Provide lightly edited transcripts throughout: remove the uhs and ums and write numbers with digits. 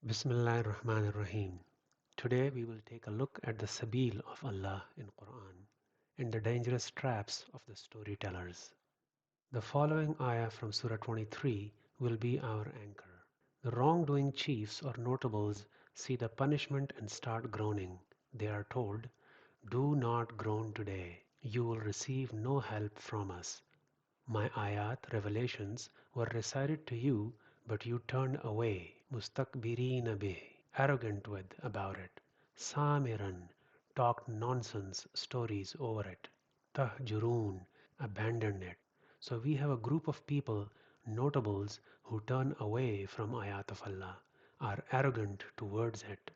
Bismillahir Rahmanir Rahim. Today we will take a look at the Sabeel of Allah in Quran and the dangerous traps of the storytellers. The following ayah from Surah 23 will be our anchor. The wrongdoing chiefs or notables see the punishment and start groaning. They are told, "Do not groan today. You will receive no help from us. My ayat, revelations, were recited to you, but you turned away, mustakbirina bih, arrogant with about it, samiran, talked nonsense stories over it, tahjurun, abandoned it." So we have a group of people, notables, who turn away from ayat of Allah, are arrogant towards it,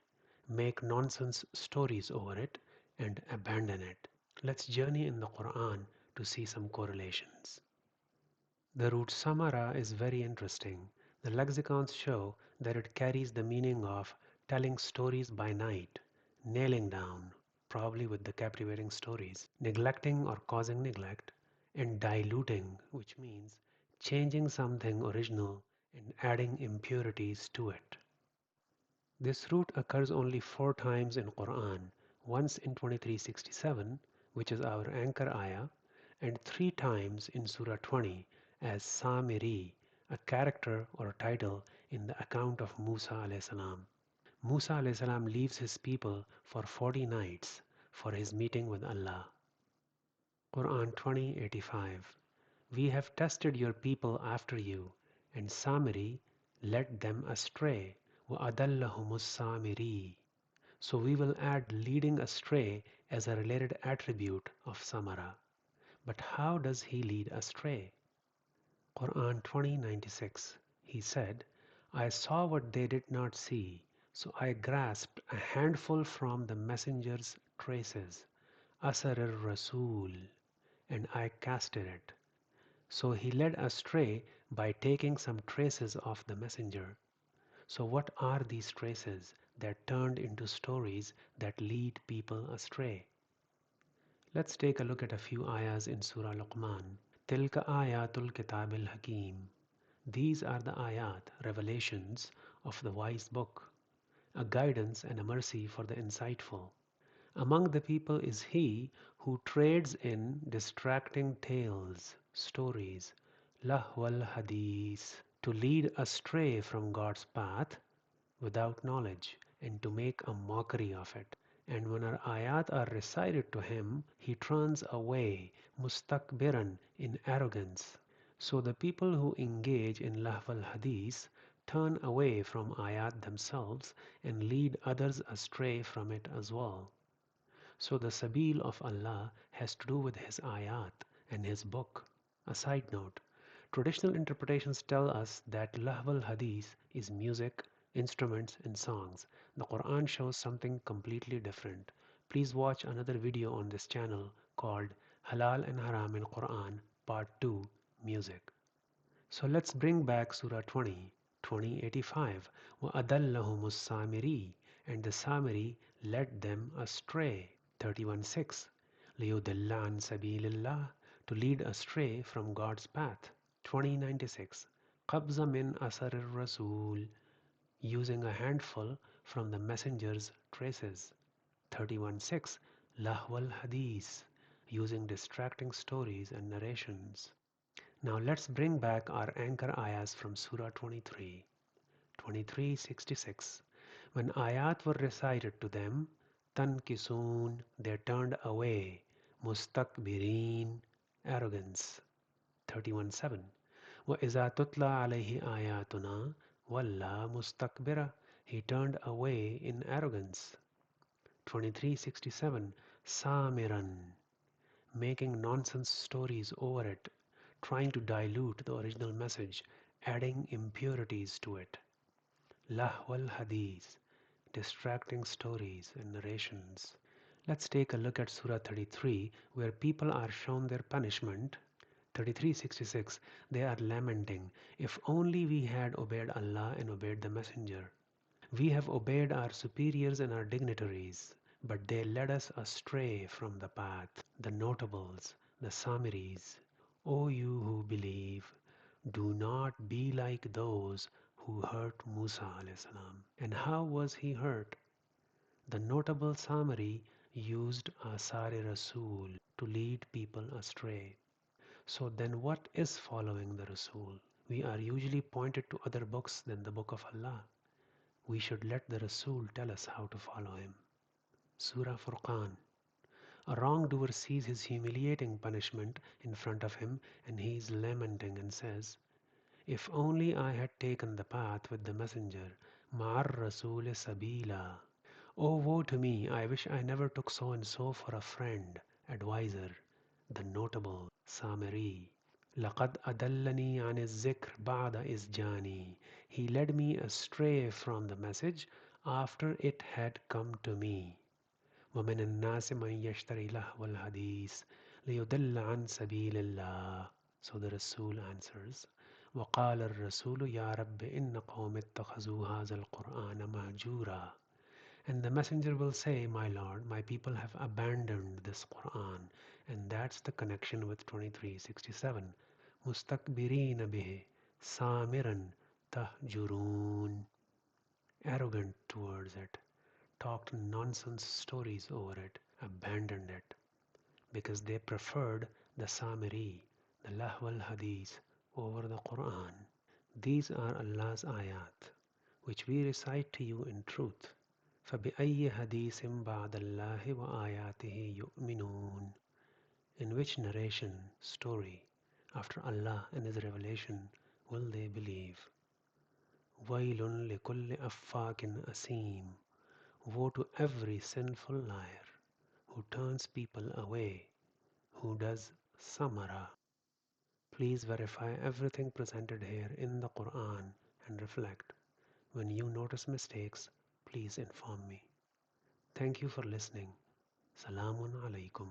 make nonsense stories over it, and abandon it. Let's journey in the Quran to see some correlations. The root samara is very interesting. The lexicons show that it carries the meaning of telling stories by night, nailing down, probably with the captivating stories, neglecting or causing neglect, and diluting, which means changing something original and adding impurities to it. This root occurs only 4 times in Quran, once in 2367, which is our anchor ayah, and 3 times in Surah 20 as Samiri, a character or title in the account of Musa alayhi salam. Musa alayhi salam leaves his people for 40 nights for his meeting with Allah. Quran 20:85. We have tested your people after you, and Samiri led them astray. وَأَضَلَّهُمُ السَّامِرِي. So we will add leading astray as a related attribute of Samara. But how does he lead astray? Quran 20:96. He said, I saw what they did not see, so I grasped a handful from the messenger's traces, Asar Rasul, and I casted it. So he led astray by taking some traces of the messenger. So what are these traces that turned into stories that lead people astray? Let's take a look at a few ayahs in Surah Luqman. Tilka ayatul kitabil hakim. These are the ayat, revelations of the wise book, a guidance and a mercy for the insightful. Among the people is he who trades in distracting tales, stories, lahwal hadith, to lead astray from God's path without knowledge, and to make a mockery of it. And when our ayat are recited to him, he turns away, mustakbiran, in arrogance. So the people who engage in lahwal hadith turn away from ayat themselves and lead others astray from it as well. So the Sabeel of Allah has to do with His ayat and His book. A side note, traditional interpretations tell us that Lahwal Hadith is music, instruments and songs. The Quran shows something completely different. Please watch another video on this channel called Halal and Haram in Quran Part 2 Music. So let's bring back Surah 20, 2085. وَأَضَلَّهُمُ السَّامِرِي, and the Samiri led them astray. 31:6. لِيُضِلَّ عَنْ سَبِيلِ اللَّهِ, to lead astray from God's path. 2096. قَبْضَ مِنْ أَثَرِ الرَّسُولِ, using a handful from the messenger's traces. 31:6. لَهْوَ الْحَدِيثِ, using distracting stories and narrations. Now let's bring back our anchor ayahs from Surah 23. 23:66. When ayat were recited to them, tankisoon, they turned away, mustakbirin, arrogance. 31:7. وَإِذَا تُتْلَى عَلَيْهِ آيَاتُنَا وَلَّى مُسْتَكْبِرًا, he turned away in arrogance. 23:67. Samiran, making nonsense stories over it, trying to dilute the original message, adding impurities to it. Lahwal Hadith, distracting stories and narrations. Let's take a look at Surah 33, where people are shown their punishment. 33:66. They are lamenting, if only we had obeyed Allah and obeyed the Messenger. We have obeyed our superiors and our dignitaries, but they led us astray from the path. The notables, the Samiris. O you who believe, do not be like those who who hurt Musa alayhi salam. And how was he hurt? The notable summary used Asari Rasul to lead people astray. So then what is following the Rasul? We are usually pointed to other books than the Book of Allah. We should let the Rasul tell us how to follow him. Surah Furqan. A wrongdoer sees his humiliating punishment in front of him and he is lamenting and says, if only I had taken the path with the messenger, Ma'ar Rasul Sabila. Oh woe to me, I wish I never took so and so for a friend, advisor, the notable Samiri. لقد أدلني عن الذكر بعد إذ جاني. He led me astray from the message after it had come to me. ومن الناس من يشتري لهو الحديث ليضل عن سبيل الله. So the Rasul answers, وقال الرسول يا رب إن قوم اتخذوا هذا القرآن مهجورا. And the messenger will say, my Lord, my people have abandoned this Quran. And that's the connection with 2367. Mustakbirina bihi, samiran tahjurun. Arrogant towards it, talked nonsense stories over it, abandoned it, because they preferred the Samiri, the Lahw al-Hadith, over the Quran. These are Allah's ayat, which we recite to you in truth. فَبِأَيِّ حَدِيثٍ بَعْدَ اللَّهِ وَآيَاتِهِ يُؤْمِنُونَ. In which narration, story, after Allah and His revelation, will they believe? وَيْلٌ لِكُلِّ أَفَّاكٍ أَثِيمٍ. Woe to every sinful liar who turns people away, who does samara. Please verify everything presented here in the Quran and reflect. When you notice mistakes, please inform me. Thank you for listening. Salamun alaikum.